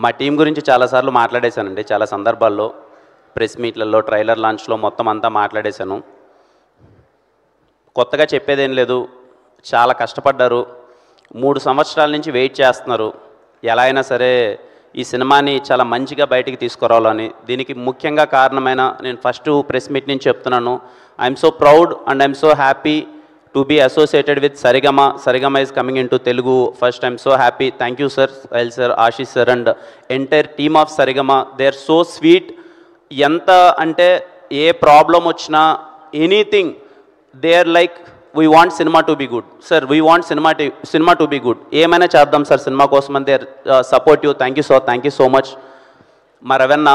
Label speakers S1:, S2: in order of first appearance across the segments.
S1: మా టీం గురించి చాలాసార్లు మాట్లాడేశానండి, చాలా సందర్భాల్లో ప్రెస్ మీట్లలో, ట్రైలర్ లాంచ్లో మొత్తం అంతా మాట్లాడేశాను. కొత్తగా చెప్పేదేం లేదు. చాలా కష్టపడ్డారు, 3 సంవత్సరాల నుంచి వెయిట్ చేస్తున్నారు. ఎలా అయినా సరే ఈ సినిమాని చాలా మంచిగా బయటికి తీసుకురావాలని. దీనికి ముఖ్యంగా కారణమైన నేను ఫస్ట్ ప్రెస్ మీట్ నుంచి చెప్తున్నాను, I'm so proud and I'm so happy to be associated with Saregama. Saregama is coming into Telugu first. I'm so happy. Thank you sir, Sahil sir, Ashish sir and entire team of Saregama. They're so sweet. Yanta ante ఏ problem వచ్చినా anything they are like we want cinema to be good sir, we want cinema to be good, ఏమైనా చేద్దాం sir cinema కోసం అని they are supportive. Thank you so much. మా రవెన్న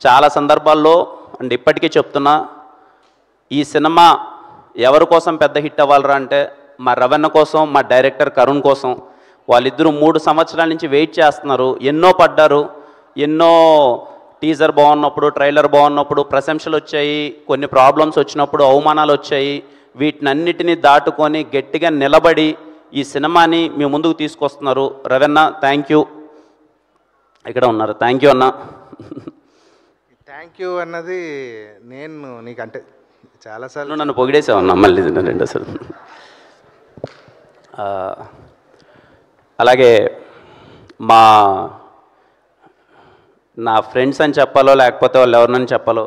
S1: చాలా సందర్భాల్లో అండ్ ఇప్పటికీ చెప్తున్నా, ఈ సినిమా ఎవరి కోసం పెద్ద హిట్ అవ్వాలరా అంటే మా రవెన్న కోసం, మా డైరెక్టర్ కరుణ్ కోసం. వాళ్ళిద్దరూ 3 సంవత్సరాల నుంచి వెయిట్ చేస్తున్నారు. ఎన్నో పడ్డారు, ఎన్నో టీజర్ బాగున్నప్పుడు, ట్రైలర్ బాగున్నప్పుడు ప్రశంసలు వచ్చాయి, కొన్ని ప్రాబ్లమ్స్ వచ్చినప్పుడు అవమానాలు వచ్చాయి. వీటినన్నిటినీ దాటుకొని గట్టిగా నిలబడి ఈ సినిమాని మీ ముందుకు తీసుకొస్తున్నారు. Ravanna thank you. ఇక్కడ ఉన్నారు, థ్యాంక్ యూ అన్న.
S2: థ్యాంక్ యూ అన్నది నేను నీకంటే చాలాసార్లు
S1: నన్ను పొగిడేసావు అన్న, మళ్ళీ రెండోసారి. అలాగే నా ఫ్రెండ్స్ అని చెప్పాలో లేకపోతే వాళ్ళు ఎవరినని చెప్పాలో,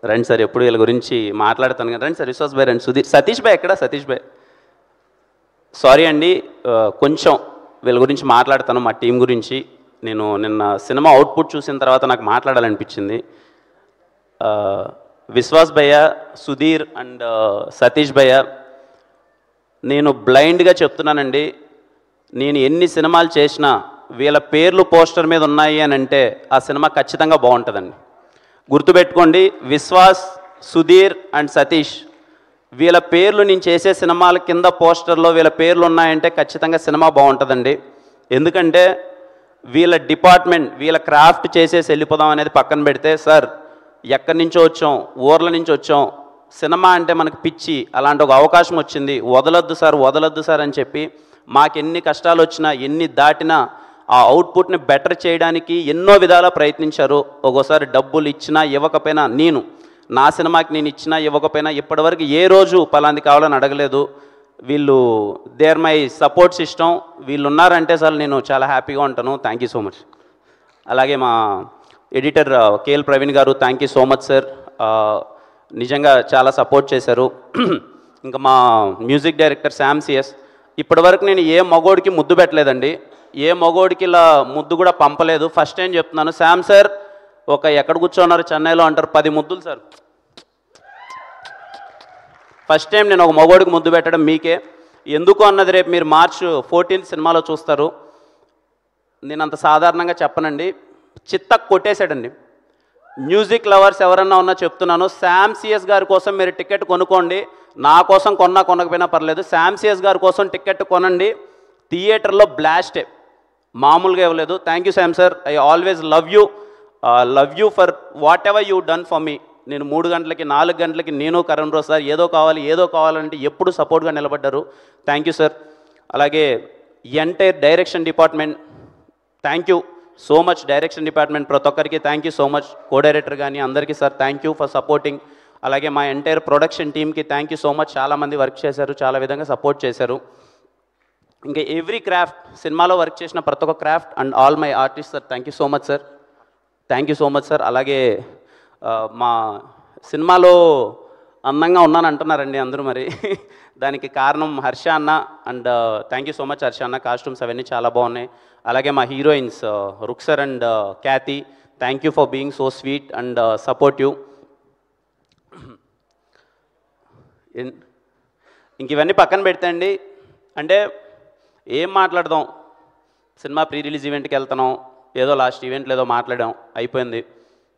S1: రండి సార్, ఎప్పుడు వీళ్ళ గురించి మాట్లాడతాను కదా. రండి సార్, విశ్వాస్ భాయ్ రండి, సుధీర్, సతీష్ భాయ్ ఎక్కడ, సతీష్ భాయ్. సారీ అండి, కొంచెం వీళ్ళ గురించి మాట్లాడతాను, మా టీం గురించి. నేను నిన్న సినిమా అవుట్పుట్ చూసిన తర్వాత నాకు మాట్లాడాలనిపించింది. విశ్వాస్ భయ్య, సుధీర్ అండ్ సతీష్ భయ్య, నేను బ్లైండ్గా చెప్తున్నానండి, నేను ఎన్ని సినిమాలు చేసినా వీళ్ళ పేర్లు పోస్టర్ మీద ఉన్నాయి అని అంటే ఆ సినిమా ఖచ్చితంగా బాగుంటుందండి. గుర్తుపెట్టుకోండి, విశ్వాస్, సుధీర్ అండ్ సతీష్, వీళ్ళ పేర్లు నేను చేసే సినిమాల కింద పోస్టర్లో వీళ్ళ పేర్లు ఉన్నాయంటే ఖచ్చితంగా సినిమా బాగుంటుందండి. ఎందుకంటే వీళ్ళ డిపార్ట్మెంట్, వీళ్ళ క్రాఫ్ట్ చేసేసి వెళ్ళిపోదాం అనేది పక్కన పెడితే, సార్ ఎక్కడి నుంచో వచ్చాం, ఊర్ల నుంచి వచ్చాం, సినిమా అంటే మనకు పిచ్చి, అలాంటి ఒక అవకాశం వచ్చింది, వదలొద్దు సార్ అని చెప్పి మాకెన్ని కష్టాలు వచ్చినా, ఎన్ని దాటినా ఆ అవుట్పుట్ని బెటర్ చేయడానికి ఎన్నో విధాలా ప్రయత్నించారు. ఒక్కోసారి డబ్బులు ఇచ్చినా ఇవ్వకపోయినా, నా సినిమాకి నేను ఇచ్చినా ఇవ్వకపోయినా ఇప్పటివరకు ఏ రోజు పలాంది కావాలని అడగలేదు. వీళ్ళు they are my support system. వీళ్ళు ఉన్నారంటే సార్ నేను చాలా హ్యాపీగా ఉంటాను. Thank you so much. అలాగే మా editor KL Praveen garu, thank you so much sir, నిజంగా చాలా సపోర్ట్ చేశారు. ఇంకా మా మ్యూజిక్ డైరెక్టర్ శామ్ సిఎస్, ఇప్పటివరకు నేను ఏ మగోడికి ముద్దు పెట్టలేదండి, ఏ మగోడికి ఇలా ముద్దు కూడా పంపలేదు. ఫస్ట్ టైం చెప్తున్నాను, శామ్ సార్ ఎక్కడ కూర్చోన్నారు చెన్నైలో అంటారు, 10 ముద్దులు సార్. ఫస్ట్ టైం నేను ఒక మగోడికి ముద్దు పెట్టడం మీకే. ఎందుకు అన్నది రేపు మీరు March 14 సినిమాలో చూస్తారు. నేను అంత సాధారణంగా చెప్పనండి, చిత్త కొట్టేశాడండి. మ్యూజిక్ లవర్స్ ఎవరన్నా ఉన్నా చెప్తున్నాను, శామ్ సిఎస్ గారి కోసం మీరు టికెట్ కొనుక్కోండి. నా కోసం కొనకపోయినా పర్లేదు, శామ్ సిఎస్ గారి కోసం టికెట్ కొనండి. థియేటర్లో బ్లాస్టే, మామూలుగా ఇవ్వలేదు. Thank you Sam sir, I always love you for what ever you done for me. నేను 3 గంటలకి 4 గంటలకి నేను కరణ్ రావు సార్ ఏదో కావాలంటే ఎప్పుడు సపోర్ట్గా నిలబడ్డారు. Thank you sir. అలాగే entire direction department, thank you so much. Direction department ప్రతి ఒక్కరికి thank you so much. Co director కానీ అందరికీ sir thank you for supporting. అలాగే మా ఎంటైర్ ప్రొడక్షన్ టీమ్కి థ్యాంక్ యూ సో మచ్. చాలామంది వర్క్ చేశారు, చాలా విధంగా సపోర్ట్ చేశారు. ఇంకా ఎవ్రీ క్రాఫ్ట్, సినిమాలో వర్క్ చేసిన ప్రతి ఒక్క craft and all my artist sir, thank you so much sir, thank you so much sir. అలాగే మా సినిమాలో అందంగా ఉన్నాను అంటున్నారండి అందరూ, మరి దానికి కారణం హర్ష అన్న and thank you so much Harsha అన్న. కాస్ట్యూమ్స్ అవన్నీ చాలా బాగున్నాయి. అలాగే మా heroines Ruksar and Cathy, thank you for being so sweet and supportive. ఇంక ఇవన్నీ పక్కన పెడితే అండి, అంటే ఏం మాట్లాడదాం, సినిమా ప్రీ రిలీజ్ ఈవెంట్కి వెళ్తున్నాం, ఏదో లాస్ట్ ఈవెంట్లో ఏదో మాట్లాడాం, అయిపోయింది.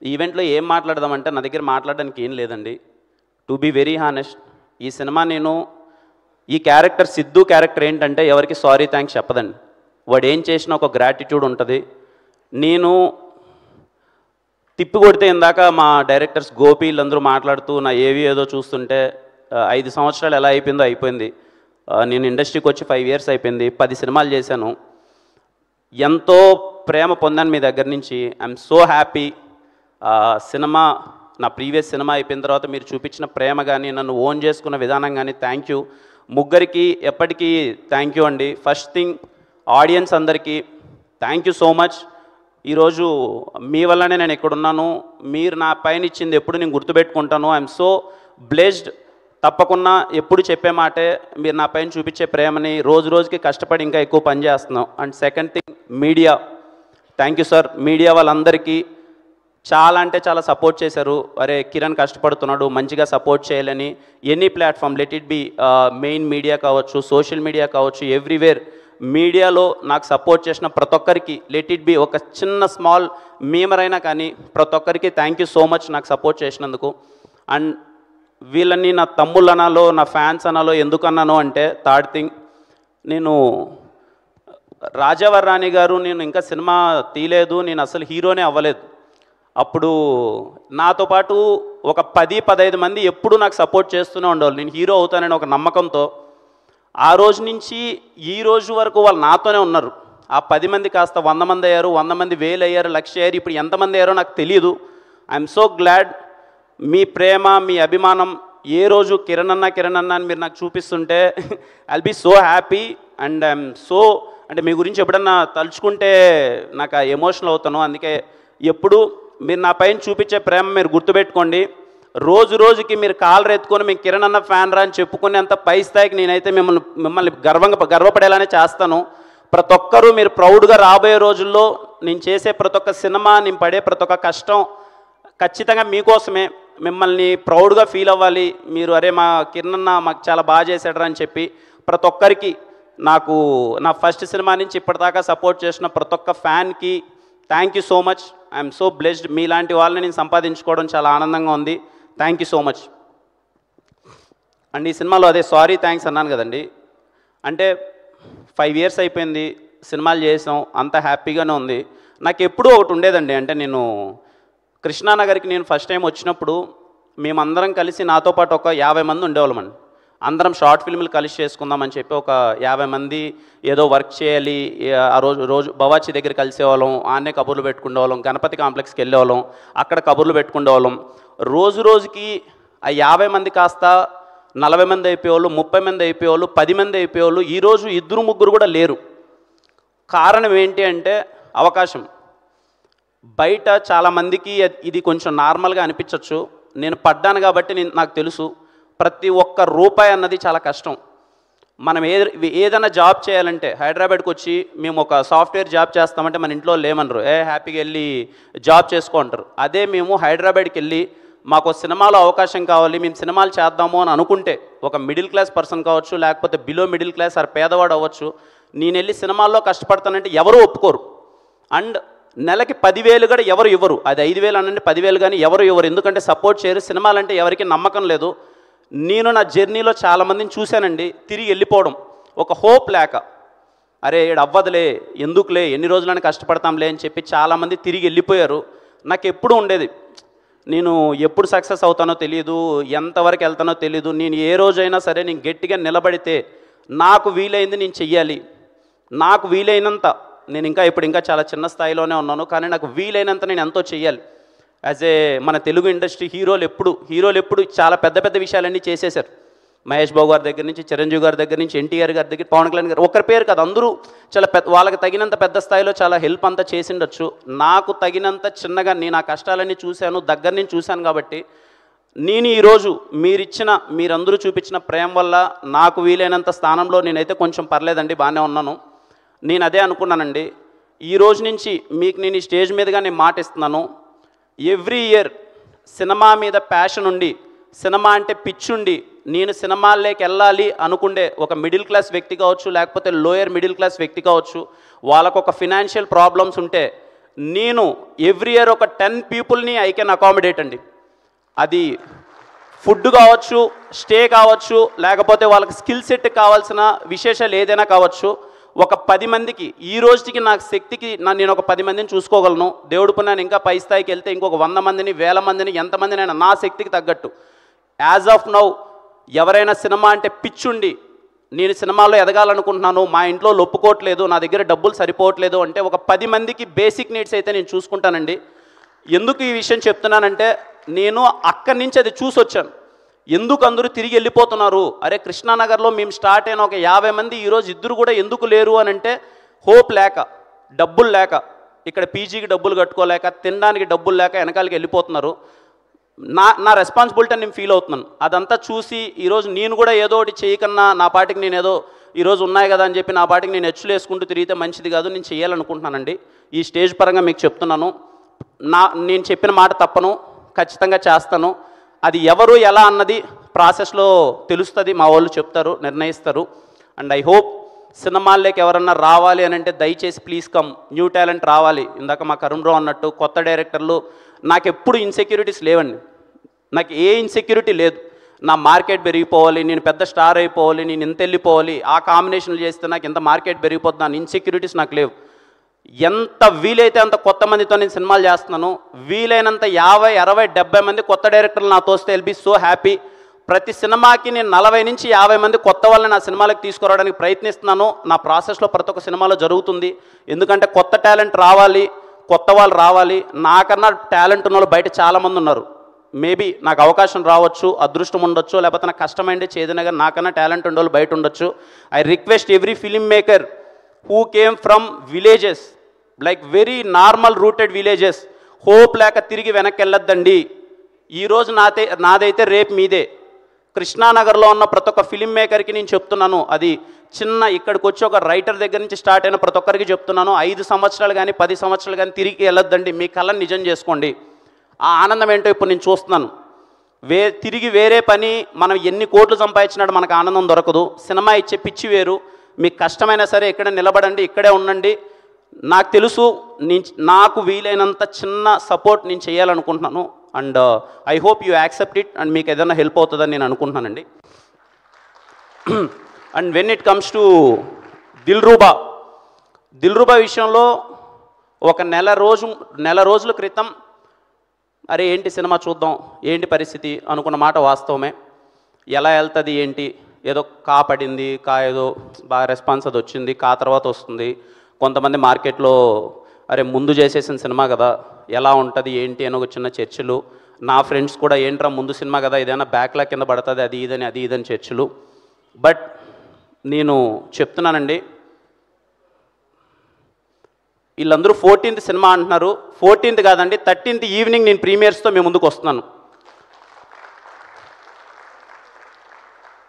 S1: ఈ ఈవెంట్లో ఏం మాట్లాడదామంటే నా దగ్గర మాట్లాడడానికి ఏం లేదండి. టు బీ వెరీ హానెస్ట్, ఈ సినిమా ఈ క్యారెక్టర్ సిద్ధు క్యారెక్టర్ ఏంటంటే ఎవరికి సారీ థ్యాంక్స్ చెప్పదండి. వాడు ఏం చేసినా ఒక గ్రాటిట్యూడ్ ఉంటుంది. నేను తిప్పి కొడితే ఇందాక మా డైరెక్టర్స్ గోపి వీళ్ళందరూ మాట్లాడుతూ నా ఏదో చూస్తుంటే 5 సంవత్సరాలు ఎలా అయిపోయిందో అయిపోయింది. నేను ఇండస్ట్రీకి వచ్చి 5 years అయిపోయింది, 10 సినిమాలు చేశాను. ఎంతో ప్రేమ పొందాను మీ దగ్గర నుంచి. I'm so happy. సినిమా నా ప్రీవియస్ సినిమా అయిపోయిన తర్వాత మీరు చూపించిన ప్రేమ కానీ, నన్ను ఓన్ చేసుకున్న విధానం కానీ, థ్యాంక్ యూ. ముగ్గురికి ఎప్పటికీ థ్యాంక్ యూ అండి. ఫస్ట్ థింగ్ ఆడియన్స్ అందరికీ థ్యాంక్ యూ సో మచ్. ఈరోజు మీ వల్లనే నేను ఎక్కడున్నాను. మీరు నా పైన ఇచ్చింది ఎప్పుడు నేను గుర్తుపెట్టుకుంటాను. I'm so blessed. తప్పకుండా ఎప్పుడు చెప్పే మాటే, మీరు నా పైన చూపించే ప్రేమని రోజు రోజుకి కష్టపడి ఇంకా ఎక్కువ పని చేస్తున్నాం. And second thing media, thank you sir. Media వాళ్ళందరికీ చాలా అంటే చాలా సపోర్ట్ చేశారు. అరే కిరణ్ కష్టపడుతున్నాడు, మంచిగా సపోర్ట్ చేయాలని. Any platform, let it be main media కావచ్చు, సోషల్ మీడియా కావచ్చు, ఎవ్రీవేర్ మీడియాలో నాకు సపోర్ట్ చేసిన ప్రతి ఒక్కరికి, లెట్ ఇట్ బి ఒక చిన్న స్మాల్ మీమర్ అయినా కానీ, ప్రతి ఒక్కరికి థ్యాంక్ యూ సో మచ్ నాకు సపోర్ట్ చేసినందుకు. అండ్ వీళ్ళని నా తమ్ముళ్ళు అనాలో, నా ఫ్యాన్స్ అనాలో ఎందుకు అన్నాను అంటే, థర్డ్ థింగ్, నేను రాజావర్ రాణి గారు, నేను ఇంకా సినిమా తీయలేదు, నేను అసలు హీరోనే అవ్వలేదు. అప్పుడు నాతో పాటు ఒక 10-15 మంది ఎప్పుడు నాకు సపోర్ట్ చేస్తూనే ఉండేవాళ్ళు, నేను హీరో అవుతానని ఒక నమ్మకంతో. ఆ రోజు నుంచి ఈ రోజు వరకు వాళ్ళు నాతోనే ఉన్నారు. ఆ 10 మంది కాస్త 100 మంది అయ్యారు, 100 మంది 1000 అయ్యారు, 1,00,000 అయ్యారు. ఇప్పుడు ఎంతమంది అయ్యారో నాకు తెలియదు. I'm so glad. మీ ప్రేమ, మీ అభిమానం ఏ రోజు కిరణ్ అన్న అని మీరు నాకు చూపిస్తుంటే I'll be so happy. And I'm so, అంటే మీ గురించి ఎప్పుడన్నా తలుచుకుంటే నాకు ఎమోషనల్ అవుతాను. అందుకే ఎప్పుడు మీరు నా పైన చూపించే ప్రేమ మీరు గుర్తుపెట్టుకోండి. రోజు రోజుకి మీరు కాలర్ ఎత్తుకొని మేము కిరణ్ అన్న ఫ్యాన్ రా అని చెప్పుకునేంత పై స్థాయికి నేనైతే మిమ్మల్ని గర్వపడేలానే చేస్తాను. ప్రతి ఒక్కరూ మీరు ప్రౌడ్గా రాబోయే రోజుల్లో నేను చేసే ప్రతి ఒక్క సినిమా, నేను పడే ప్రతి ఒక్క కష్టం ఖచ్చితంగా మీకోసమే. మిమ్మల్ని ప్రౌడ్గా ఫీల్ అవ్వాలి మీరు. అరే మా కిరణ్ అన్న మాకు చాలా బాగా చేశాడరా అని చెప్పి ప్రతి ఒక్కరికి, నాకు నా ఫస్ట్ సినిమా నుంచి ఇప్పటిదాకా సపోర్ట్ చేసిన ప్రతి ఒక్క ఫ్యాన్కి thank you so much. I'm so blessed. మీలాంటి వాళ్ళని నేను సంపాదించుకోవడం చాలా ఆనందంగా ఉంది. Thank you so much. And ఈ సినిమాలో అదే సారీ థ్యాంక్స్ అన్నాను కదండి, అంటే 5 years అయిపోయింది, సినిమాలు చేసాం, అంత హ్యాపీగానే ఉంది. నాకు ఎప్పుడూ ఒకటి ఉండేదండి, అంటే నేను కృష్ణానగర్కి నేను ఫస్ట్ టైం వచ్చినప్పుడు మేమందరం కలిసి, నాతో పాటు ఒక 50 మంది ఉండేవాళ్ళమండి. అందరం షార్ట్ ఫిల్మ్లు కలిసి చేసుకుందామని చెప్పి ఒక 50 మంది ఏదో వర్క్ చేయాలి. ఆ రోజు బవాచి దగ్గర కలిసేవాళ్ళం, ఆన్నే కబుర్లు పెట్టుకునేవాళ్ళం, గణపతి కాంప్లెక్స్కి వెళ్ళేవాళ్ళం, అక్కడ కబుర్లు పెట్టుకునేవాళ్ళం. రోజు రోజుకి ఆ 50 మంది కాస్త 40 మంది అయిపోయేవాళ్ళు, 30 మంది అయిపోయేవాళ్ళు, 10 మంది అయిపోయేవాళ్ళు. ఈరోజు 2-3 కూడా లేరు. కారణం ఏంటి అంటే అవకాశం. బయట చాలామందికి ఇది కొంచెం నార్మల్గా అనిపించవచ్చు, నేను పడ్డాను కాబట్టి నాకు తెలుసు. ప్రతి ఒక్క రూపాయి అన్నది చాలా కష్టం. మనం ఏదైనా జాబ్ చేయాలంటే హైదరాబాద్కి వచ్చి మేము ఒక సాఫ్ట్వేర్ జాబ్ చేస్తామంటే మన ఇంట్లో లేమనరు, హ్యాపీగా వెళ్ళి జాబ్ చేసుకోంటారు. అదే మేము హైదరాబాద్కి వెళ్ళి మాకు సినిమాలో అవకాశం కావాలి, మేము సినిమాలు చేద్దాము అని అనుకుంటే, ఒక మిడిల్ క్లాస్ పర్సన్ కావచ్చు, లేకపోతే బిలో మిడిల్ క్లాస్ ఆర్ పేదవాడు అవ్వచ్చు, నేను వెళ్ళి సినిమాల్లో కష్టపడతానంటే ఎవరు ఒప్పుకోరు. అండ్ నెలకి 10,000 కూడా ఎవరు ఇవ్వరు. అది 5,000 అనండి, 10,000 కానీ ఎవరు ఇవ్వరు. ఎందుకంటే సపోర్ట్ చేయరు. సినిమాలంటే ఎవరికి నమ్మకం లేదు. నేను నా జర్నీలో చాలామందిని చూశానండి, తిరిగి వెళ్ళిపోవడం, ఒక హోప్ లేక, అరే ఏడు అవ్వదులే, ఎందుకులే, ఎన్ని రోజులని కష్టపడతాంలే అని చెప్పి చాలామంది తిరిగి వెళ్ళిపోయారు. నాకు ఎప్పుడు ఉండేది, నేను ఎప్పుడు సక్సెస్ అవుతానో తెలియదు, ఎంతవరకు వెళ్తానో తెలియదు. నేను ఏ రోజైనా సరే నేను గట్టిగా నిలబడితే నాకు వీలైంది నేను చెయ్యాలి. నాకు వీలైనంత, నేను ఇప్పుడు ఇంకా చాలా చిన్న స్థాయిలోనే ఉన్నాను, కానీ నాకు వీలైనంత నేను ఎంతో చెయ్యాలి. యాజ్ ఏ మన తెలుగు ఇండస్ట్రీ హీరోలు ఎప్పుడు చాలా పెద్ద పెద్ద విషయాలన్నీ చేసేశారు. మహేష్ బాబు గారి దగ్గర నుంచి, చిరంజీవి గారి దగ్గర నుంచి, ఎన్టీఆర్ గారి దగ్గర, పవన్ కళ్యాణ్ గారు, ఒకరి పేరు కాదు, అందరూ చాలా వాళ్ళకి తగినంత పెద్ద స్థాయిలో చాలా హెల్ప్ అంతా చేసిండొచ్చు. నాకు తగినంత చిన్నగా నేను ఆ కష్టాలన్నీ చూశాను, దగ్గర నుంచి చూశాను. కాబట్టి నేను ఈరోజు మీరందరూ చూపించిన ప్రేమ వల్ల నాకు వీలైనంత స్థానంలో నేనైతే కొంచెం పర్లేదండి, బాగానే ఉన్నాను. నేను అదే అనుకున్నానండి. ఈ రోజు నుంచి మీకు నేను ఈ స్టేజ్ మీదుగా నేను మాట ఇస్తున్నాను, ఎవ్రీ ఇయర్ సినిమా మీద ప్యాషన్ ఉండి, సినిమా అంటే పిచ్చుండి, నేను సినిమాల్లోకి వెళ్ళాలి అనుకుండే ఒక మిడిల్ క్లాస్ వ్యక్తి కావచ్చు, లేకపోతే లోయర్ మిడిల్ క్లాస్ వ్యక్తి కావచ్చు, వాళ్ళకు ఒక ఫినాన్షియల్ ప్రాబ్లమ్స్ ఉంటే, నేను ఎవ్రీ ఇయర్ ఒక 10 పీపుల్ని ఐ కెన్ అకామిడేట్ అండి. అది ఫుడ్ కావచ్చు, స్టే కావచ్చు, లేకపోతే వాళ్ళకి స్కిల్ సెట్ కావాల్సిన విశేషాలు ఏదైనా కావచ్చు. ఒక 10 మందికి ఈ రోజుకి నాకు శక్తికి నేను ఒక 10 మందిని చూసుకోగలను. దేవుడు పుణ్యాన్ని ఇంకా పై స్థాయికి వెళ్తే ఇంకొక 100 మందిని, 1000 మందిని, ఎంతమందినైనా నా శక్తికి తగ్గట్టు. యాజ్ ఆఫ్ నౌ ఎవరైనా సినిమా అంటే పిచ్చుండి నేను సినిమాలో ఎదగాలనుకుంటున్నాను, మా ఇంట్లో ఒప్పుకోవట్లేదు, నా దగ్గర డబ్బులు సరిపోవట్లేదు అంటే ఒక 10 మందికి బేసిక్ నీడ్స్ అయితే నేను చూసుకుంటానండి. ఎందుకు ఈ విషయం చెప్తున్నానంటే నేను అక్కడి నుంచి అది చూసొచ్చాను. ఎందుకు అందరూ తిరిగి వెళ్ళిపోతున్నారు, అరే కృష్ణానగర్లో మేము స్టార్ట్ అయిన ఒక 50 మంది ఈరోజు ఇద్దరు కూడా ఎందుకు లేరు అని అంటే హోప్ లేక, డబ్బులు లేక, ఇక్కడ పీజీకి డబ్బులు కట్టుకోలేక, తినడానికి డబ్బులు లేక వెనకాలకి వెళ్ళిపోతున్నారు. నా రెస్పాన్సిబిలిటీ నేను ఫీల్ అవుతున్నాను. అదంతా చూసి ఈరోజు నేను కూడా ఏదో ఒకటి చేయకన్నా నా పాటికి నేను ఏదో ఈరోజు ఉన్నాయి కదా అని చెప్పి నా పాటికి నేను హెచ్చులు వేసుకుంటూ తిరిగితే మంచిది కాదు, నేను చేయాలనుకుంటున్నానండి. ఈ స్టేజ్ పరంగా మీకు చెప్తున్నాను, నేను చెప్పిన మాట తప్పను, ఖచ్చితంగా చేస్తాను. అది ఎవరు ఎలా అన్నది ప్రాసెస్లో తెలుస్తుంది, మా వాళ్ళు చెప్తారు, నిర్ణయిస్తారు. అండ్ ఐ హోప్ సినిమాల్లోకి ఎవరన్నా రావాలి అని అంటే దయచేసి ప్లీజ్ కమ్, న్యూ టాలెంట్ రావాలి. ఇందాక మా కరుణ్ రావు అన్నట్టు కొత్త డైరెక్టర్లు, నాకు ఎప్పుడు ఇన్సెక్యూరిటీస్ లేవండి, నాకు ఏ ఇన్సెక్యూరిటీ లేదు. నా మార్కెట్ పెరిగిపోవాలి, నేను పెద్ద స్టార్ అయిపోవాలి, నేను ఇంత వెళ్ళిపోవాలి, ఆ కాంబినేషన్లు చేస్తే నాకు ఇంత మార్కెట్ పెరిగిపోతుంది, నా ఇన్సెక్యూరిటీస్ నాకు లేవు. ఎంత వీలైతే అంత కొత్త మందితో నేను సినిమాలు చేస్తున్నాను. వీలైనంత 50, 60, 70 మంది కొత్త డైరెక్టర్లు నాతో వస్తే విల్ బీ సో హ్యాపీ. ప్రతి సినిమాకి నేను 40 నుంచి 50 మంది కొత్త వాళ్ళని నా సినిమాలకు తీసుకురావడానికి ప్రయత్నిస్తున్నాను. నా ప్రాసెస్లో ప్రతి ఒక్క సినిమాలో జరుగుతుంది. ఎందుకంటే కొత్త టాలెంట్ రావాలి, కొత్త వాళ్ళు రావాలి. నాకన్నా టాలెంట్ ఉన్న వాళ్ళు బయట చాలామంది ఉన్నారు. మేబీ నాకు అవకాశం రావచ్చు, అదృష్టం ఉండొచ్చు, లేకపోతే నాకు కష్టమైంది చేదనగా నాకన్నా టాలెంట్ ఉండే వాళ్ళు బయట ఉండొచ్చు. I request every film maker who came from villages, like very normal rooted villages, hope లేక తిరిగి వెనక్కి వెళ్ళొద్దండి. ఈరోజు నాదైతే రేపు మీదే. కృష్ణానగర్లో ఉన్న ప్రతి ఒక్క ఫిలిం మేకర్కి నేను చెప్తున్నాను, అది చిన్న ఇక్కడికి వచ్చి ఒక రైటర్ దగ్గర నుంచి స్టార్ట్ అయిన ప్రతి ఒక్కరికి చెప్తున్నాను, 5 సంవత్సరాలు కానీ 10 సంవత్సరాలు కానీ తిరిగి వెళ్ళొద్దండి, మీ కళను నిజం చేసుకోండి. ఆ ఆనందం ఏంటో ఇప్పుడు నేను చూస్తున్నాను. తిరిగి వేరే పని మనం ఎన్ని కోట్లు సంపాదించినాడు మనకు ఆనందం దొరకదు. సినిమా ఇచ్చే పిచ్చి వేరు. మీకు కష్టమైనా సరే ఇక్కడ నిలబడండి, ఇక్కడే ఉండండి. నాకు తెలుసు, నాకు వీలైనంత చిన్న సపోర్ట్ నేను చేయాలనుకుంటున్నాను. And I hope you accept it. And మీకు ఏదైనా హెల్ప్ అవుతుందని నేను అనుకుంటున్నానండి. And when it comes to Dilruba విషయంలో ఒక నెల రోజుల క్రితం అరే ఏంటి సినిమా చూద్దాం, ఏంటి పరిస్థితి అనుకున్న మాట వాస్తవమే. ఎలా వెళ్తుంది ఏంటి, ఏదో పడింది, ఏదో బాగా రెస్పాన్స్ అది వచ్చింది, తర్వాత వస్తుంది. కొంతమంది మార్కెట్లో అరే ముందు చేసేసిన సినిమా కదా, ఎలా ఉంటుంది ఏంటి అని ఒక చిన్న చర్చలు. నా ఫ్రెండ్స్ కూడా ఏంట్రా ముందు సినిమా కదా, ఏదైనా బ్యాక్లాగ్ కింద పడుతుంది, అది ఇదని చర్చలు. బట్ నేను చెప్తున్నానండి, వీళ్ళందరూ 14th సినిమా అంటున్నారు. 14th కాదండి, 13th ఈవినింగ్ నేను ప్రీమియర్స్తో మీ ముందుకు వస్తున్నాను.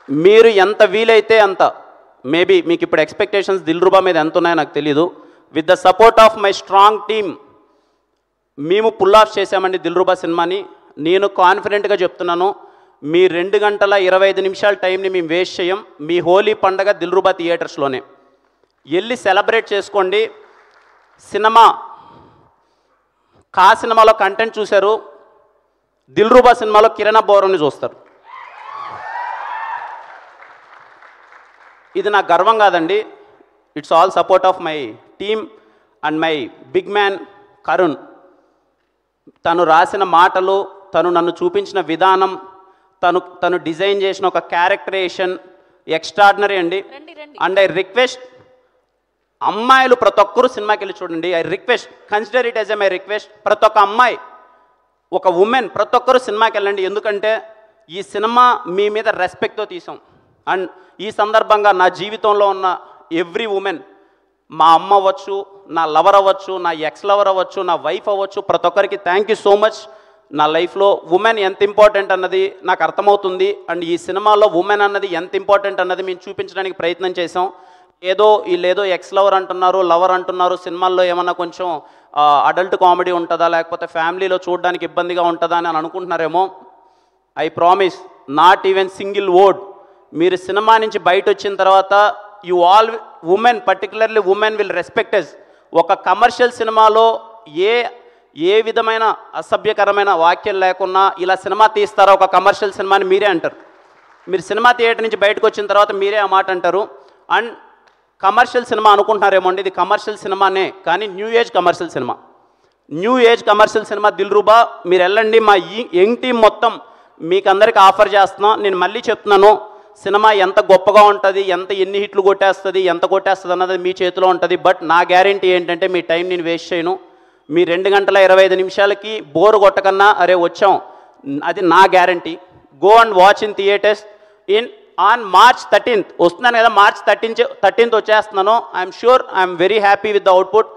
S1: మీరు ఎంత వీలైతే అంత, మేబీ మీకు ఇప్పుడు ఎక్స్పెక్టేషన్స్ దిల్రూబా మీద ఎంత ఉన్నాయో నాకు తెలీదు. With the support of my strong team మేము పుల్ ఆఫ్ చేసామండి దిల్రూబా సినిమాని. నేను కాన్ఫిడెంట్గా చెప్తున్నాను, మీ 2 గంటల 25 నిమిషాల టైంని మేము వేస్ట్ చేయం. మీ హోలీ పండగ దిల్రూబా థియేటర్స్లోనే వెళ్ళి సెలబ్రేట్ చేసుకోండి. సినిమా సినిమాలో కంటెంట్ చూశారు, దిల్రూబా సినిమాలో కిరణ్ బోరంని చూస్తారు. ఇది నా గర్వం కాదండి, it's all support of my team and my big man Karun. తను రాసిన మాటలు, తను నన్ను చూపించిన విధానం, తను డిజైన్ చేసిన ఒక క్యారెక్టరేషన్ ఎక్స్ట్రాడినరీ అండి. అండ్ ఐ రిక్వెస్ట్ అమ్మాయిలు ప్రతి ఒక్కరూ సినిమాకి వెళ్ళి చూడండి. I request, consider it as my request. ప్రతి ఒక్క అమ్మాయి, ఒక ఉమెన్, ప్రతి ఒక్కరూ సినిమాకి వెళ్ళండి. ఎందుకంటే ఈ సినిమా మీ మీద రెస్పెక్ట్తో తీసాం. అండ్ ఈ సందర్భంగా నా జీవితంలో ఉన్న ఎవ్రీ ఉమెన్, మా అమ్మ అవ్వచ్చు, నా లవర్ అవ్వచ్చు, నా ఎక్స్ లవర్ అవ్వచ్చు, నా వైఫ్ అవ్వచ్చు, ప్రతి ఒక్కరికి థ్యాంక్ యూ సో మచ్. నా లైఫ్లో ఉమెన్ ఎంత ఇంపార్టెంట్ అన్నది నాకు అర్థమవుతుంది. అండ్ ఈ సినిమాలో ఉమెన్ అన్నది ఎంత ఇంపార్టెంట్ అన్నది మేము చూపించడానికి ప్రయత్నం చేసాం. వీళ్ళేదో ఎక్స్ లవర్ అంటున్నారు, లవర్ అంటున్నారు, సినిమాల్లో ఏమన్నా కొంచెం అడల్ట్ కామెడీ ఉంటుందా, లేకపోతే ఫ్యామిలీలో చూడడానికి ఇబ్బందిగా ఉంటుందా అని అనుకుంటున్నారేమో. I promise, not even single word. మీరు సినిమా నుంచి బయట వచ్చిన తర్వాత you all women, particularly women will respect us. ఒక కమర్షియల్ సినిమాలో ఏ విధమైన అసభ్యకరమైన వాక్యాలు లేకున్నా ఇలా సినిమా తీస్తారా ఒక కమర్షియల్ సినిమాని మీరే అంటారు. మీరు సినిమా థియేటర్ నుంచి బయటకు వచ్చిన తర్వాత మీరే ఆ మాట అంటారు. అండ్ కమర్షియల్ సినిమా అనుకుంటున్నారేమో అండి, ఇది కమర్షియల్ సినిమానే, కానీ new age commercial cinema Dilruba. మీరు వెళ్ళండి, మా యంగ్ టీం మొత్తం మీకు అందరికీ ఆఫర్ చేస్తున్నాం. నేను మళ్ళీ చెప్తున్నాను, సినిమా ఎంత గొప్పగా ఉంటుంది, ఎన్ని హిట్లు కొట్టేస్తుంది, ఎంత కొట్టేస్తుంది అన్నది మీ చేతిలో ఉంటుంది. బట్ నా గ్యారంటీ ఏంటంటే మీ టైం నేను వేస్ట్ చేయను. మీ 2 గంటల 25 నిమిషాలకి బోర్ కొట్టకన్నా అరే వచ్చాం, అది నా guarantee. Go and watch in theatres on March 13th వస్తున్నాను కదా, March 13th వచ్చేస్తున్నాను. I'm sure, I'm very happy with the output.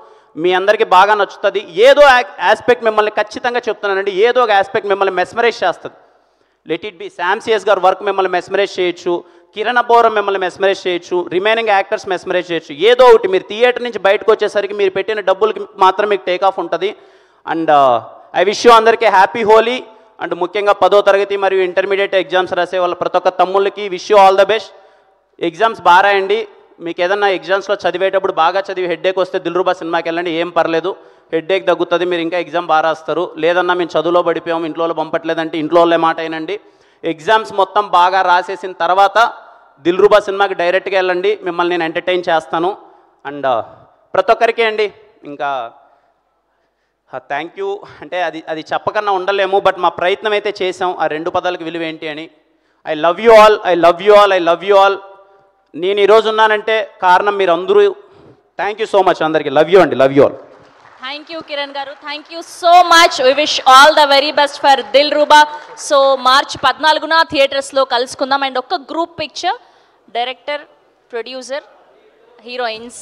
S1: మీ అందరికీ బాగా నచ్చుతుంది. ఏదో ఆస్పెక్ట్ మిమ్మల్ని ఖచ్చితంగా చెప్తున్నానండి, ఏదో ఒక ఆస్పెక్ట్ మిమ్మల్ని మెస్మరైజ్ చేస్తుంది. Let it be Sam CS గారి వర్క్ మిమ్మల్ని మెస్మరైజ్ చేయొచ్చు, కిరణ్ అబోరం మిమ్మల్ని మెస్మరైజ్ చేయొచ్చు, రిమైనింగ్ యాక్టర్స్ మెస్మరైజ్ చేయొచ్చు. ఏదో ఒకటి మీరు థియేటర్ నుంచి బయటకు వచ్చేసరికి మీరు పెట్టిన డబ్బులకి మాత్రం మీకు టేక్ ఆఫ్ ఉంటుంది. అండ్ ఐ విష్ యూ అందరికీ హ్యాపీ హోలీ. అండ్ ముఖ్యంగా 10వ తరగతి మరియు ఇంటర్మీడియట్ ఎగ్జామ్స్ రాసే వాళ్ళ ప్రతి ఒక్క తమ్ముళ్ళకి wish you all the best. Exams బాగా రాయండి. మీకు ఏదన్నా ఎగ్జామ్స్లో చదివేటప్పుడు బాగా చదివి హెడ్ఏక్ వస్తే దిల్రుబా సినిమాకి వెళ్ళండి, ఏం పర్లేదు, హెడ్ఏక్ తగ్గుతుంది, మీరు ఇంకా ఎగ్జామ్ బాగా రాస్తారు. లేదన్నా మేము చదువులో పడిపోయాము, ఇంట్లో పంపట్లేదంటే ఇంట్లో వాళ్ళే మాట అయినండి. ఎగ్జామ్స్ మొత్తం బాగా రాసేసిన తర్వాత దిల్రుబా సినిమాకి డైరెక్ట్గా వెళ్ళండి, మిమ్మల్ని నేను ఎంటర్టైన్ చేస్తాను. అండ్ ప్రతి ఒక్కరికి అండి ఇంకా థ్యాంక్ యూ అంటే అది చెప్పకన్నా ఉండలేము. బట్ మా ప్రయత్నం అయితే చేసాం. ఆ 2 పదాలకు విలువ ఏంటి అని. I love you all, I love you all, I love you all. నేను ఈరోజు ఉన్నానంటే కారణం మీరు అందరూ. థ్యాంక్ యూ సో మచ్ అందరికీ. లవ్ యూ అండి, love you all.
S3: Thank you Kiran గారు, thank you so much. We wish all the very best for Dilruba. So March 14న థియేటర్స్లో కలుసుకుందాం. అండ్ ఒక్క group picture, director, producer, heroines